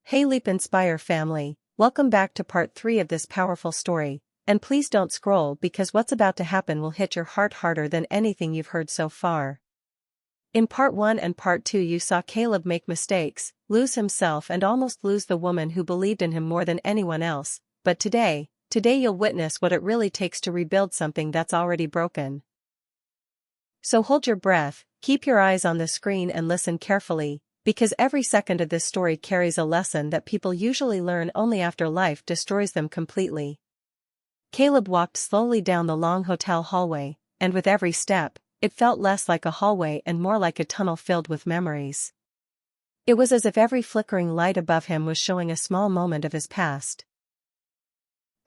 Hey Leap Inspire family, welcome back to part 3 of this powerful story, and please don't scroll because what's about to happen will hit your heart harder than anything you've heard so far. In part 1 and part 2 you saw Caleb make mistakes, lose himself and almost lose the woman who believed in him more than anyone else, but today you'll witness what it really takes to rebuild something that's already broken. So hold your breath, keep your eyes on the screen and listen carefully, because every second of this story carries a lesson that people usually learn only after life destroys them completely. Caleb walked slowly down the long hotel hallway, and with every step, it felt less like a hallway and more like a tunnel filled with memories. It was as if every flickering light above him was showing a small moment of his past.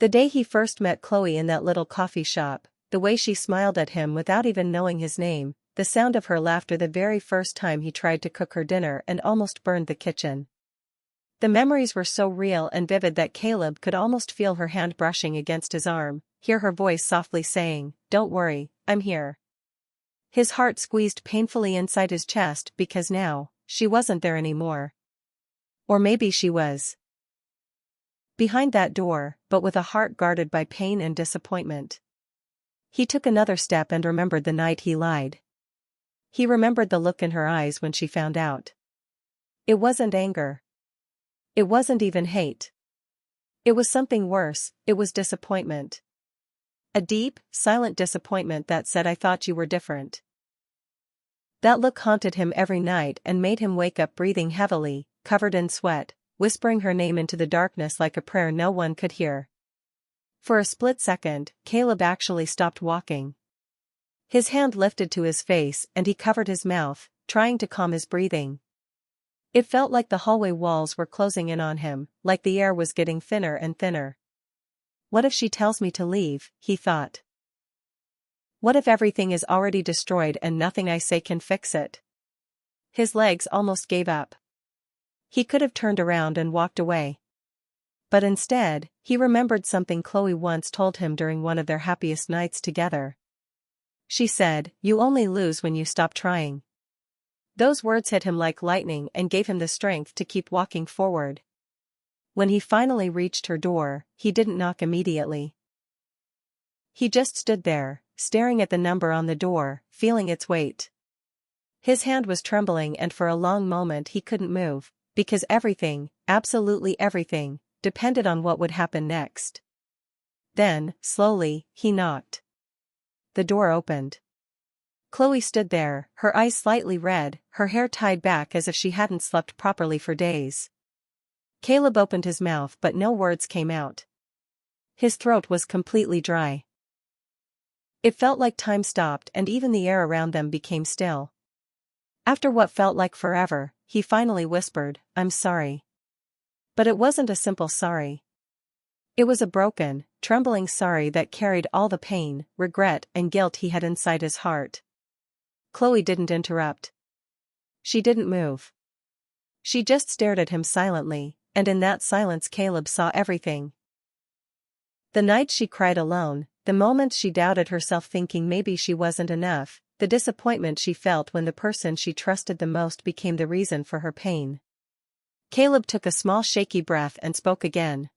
The day he first met Khloe in that little coffee shop, the way she smiled at him without even knowing his name, the sound of her laughter the very first time he tried to cook her dinner and almost burned the kitchen. The memories were so real and vivid that Caleb could almost feel her hand brushing against his arm, hear her voice softly saying, "Don't worry, I'm here." His heart squeezed painfully inside his chest because now, she wasn't there anymore. Or maybe she was. Behind that door, but with a heart guarded by pain and disappointment. He took another step and remembered the night he lied. He remembered the look in her eyes when she found out. It wasn't anger. It wasn't even hate. It was something worse, it was disappointment. A deep, silent disappointment that said, "I thought you were different." That look haunted him every night and made him wake up breathing heavily, covered in sweat, whispering her name into the darkness like a prayer no one could hear. For a split second, Caleb actually stopped walking. His hand lifted to his face and he covered his mouth, trying to calm his breathing. It felt like the hallway walls were closing in on him, like the air was getting thinner and thinner. What if she tells me to leave, he thought. What if everything is already destroyed and nothing I say can fix it? His legs almost gave up. He could have turned around and walked away. But instead, he remembered something Khloe once told him during one of their happiest nights together. She said, "You only lose when you stop trying." Those words hit him like lightning and gave him the strength to keep walking forward. When he finally reached her door, he didn't knock immediately. He just stood there, staring at the number on the door, feeling its weight. His hand was trembling and for a long moment he couldn't move, because everything, absolutely everything, depended on what would happen next. Then, slowly, he knocked. The door opened. Khloe stood there, her eyes slightly red, her hair tied back as if she hadn't slept properly for days. Caleb opened his mouth but no words came out. His throat was completely dry. It felt like time stopped and even the air around them became still. After what felt like forever, he finally whispered, "I'm sorry." But it wasn't a simple sorry. It was a broken, trembling sorry that carried all the pain, regret and guilt he had inside his heart. Khloe didn't interrupt. She didn't move. She just stared at him silently, and in that silence Caleb saw everything. The night she cried alone, the moments she doubted herself thinking maybe she wasn't enough, the disappointment she felt when the person she trusted the most became the reason for her pain. Caleb took a small shaky breath and spoke again.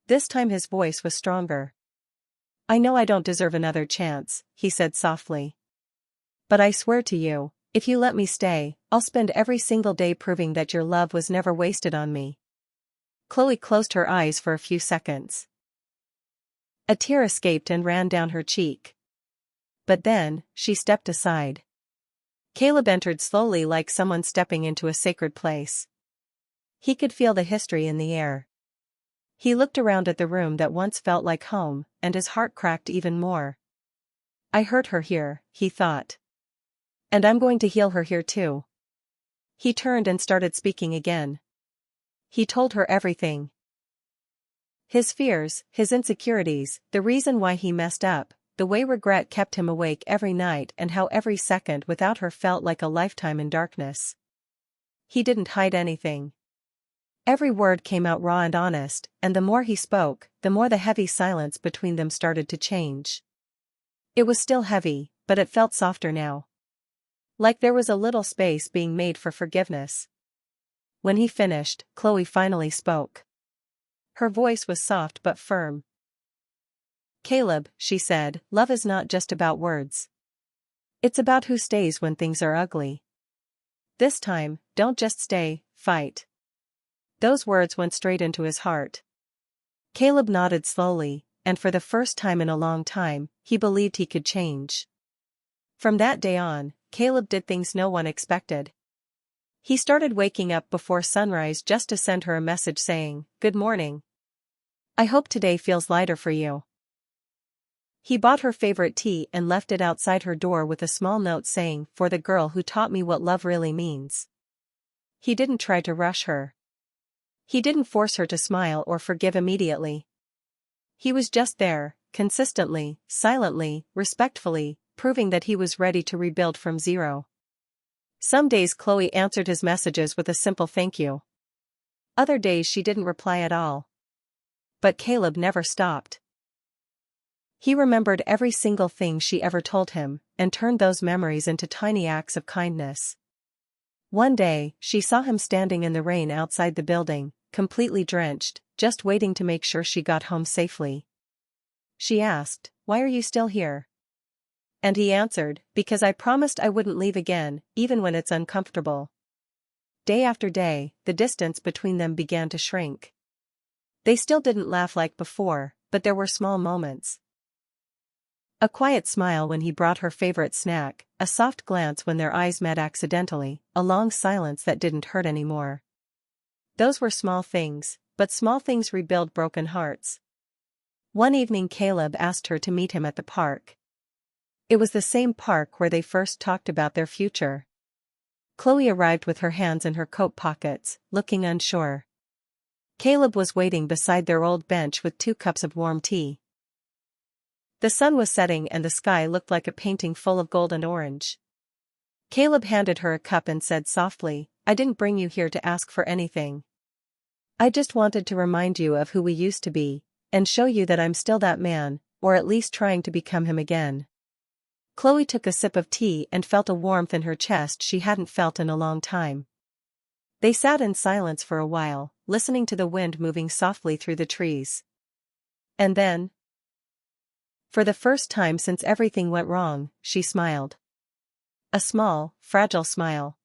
This time his voice was stronger. "I know I don't deserve another chance," he said softly. "But I swear to you, if you let me stay, I'll spend every single day proving that your love was never wasted on me." Khloe closed her eyes for a few seconds. A tear escaped and ran down her cheek. But then, she stepped aside. Caleb entered slowly like someone stepping into a sacred place. He could feel the history in the air. He looked around at the room that once felt like home, and his heart cracked even more. "I hurt her here," he thought. "And I'm going to heal her here too." He turned and started speaking again. He told her everything. His fears, his insecurities, the reason why he messed up, the way regret kept him awake every night and how every second without her felt like a lifetime in darkness. He didn't hide anything. Every word came out raw and honest, and the more he spoke, the more the heavy silence between them started to change. It was still heavy, but it felt softer now. Like there was a little space being made for forgiveness. When he finished, Khloe finally spoke. Her voice was soft but firm. "Caleb," she said, "love is not just about words. It's about who stays when things are ugly. This time, don't just stay, fight." Those words went straight into his heart. Caleb nodded slowly, and for the first time in a long time, he believed he could change. From that day on, Caleb did things no one expected. He started waking up before sunrise just to send her a message saying, "Good morning. I hope today feels lighter for you." He bought her favorite tea and left it outside her door with a small note saying, "For the girl who taught me what love really means." He didn't try to rush her. He didn't force her to smile or forgive immediately. He was just there, consistently, silently, respectfully, proving that he was ready to rebuild from zero. Some days Khloe answered his messages with a simple thank you. Other days she didn't reply at all. But Caleb never stopped. He remembered every single thing she ever told him, and turned those memories into tiny acts of kindness. One day, she saw him standing in the rain outside the building, completely drenched, just waiting to make sure she got home safely. She asked, "Why are you still here?" And he answered, "Because I promised I wouldn't leave again, even when it's uncomfortable." Day after day, the distance between them began to shrink. They still didn't laugh like before, but there were small moments. A quiet smile when he brought her favorite snack, a soft glance when their eyes met accidentally, a long silence that didn't hurt anymore. Those were small things, but small things rebuild broken hearts. One evening Caleb asked her to meet him at the park. It was the same park where they first talked about their future. Khloe arrived with her hands in her coat pockets, looking unsure. Caleb was waiting beside their old bench with 2 cups of warm tea. The sun was setting and the sky looked like a painting full of gold and orange. Caleb handed her a cup and said softly, "I didn't bring you here to ask for anything. I just wanted to remind you of who we used to be, and show you that I'm still that man, or at least trying to become him again." Khloe took a sip of tea and felt a warmth in her chest she hadn't felt in a long time. They sat in silence for a while, listening to the wind moving softly through the trees. And then, for the first time since everything went wrong, she smiled. A small, fragile smile.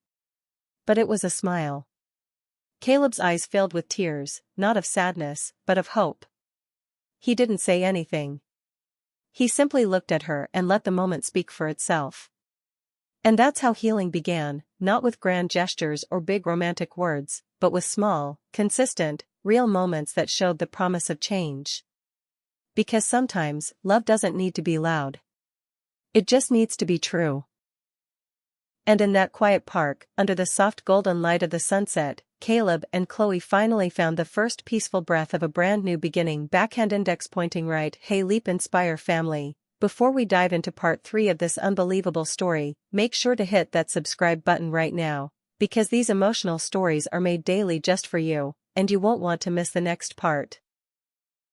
But it was a smile. Caleb's eyes filled with tears, not of sadness, but of hope. He didn't say anything. He simply looked at her and let the moment speak for itself. And that's how healing began, not with grand gestures or big romantic words, but with small, consistent, real moments that showed the promise of change. Because sometimes, love doesn't need to be loud. It just needs to be true. And in that quiet park, under the soft golden light of the sunset, Caleb and Khloe finally found the first peaceful breath of a brand new beginning. Backhand index pointing right. Hey Leap Inspire family, before we dive into part 3 of this unbelievable story, make sure to hit that subscribe button right now, because these emotional stories are made daily just for you, and you won't want to miss the next part.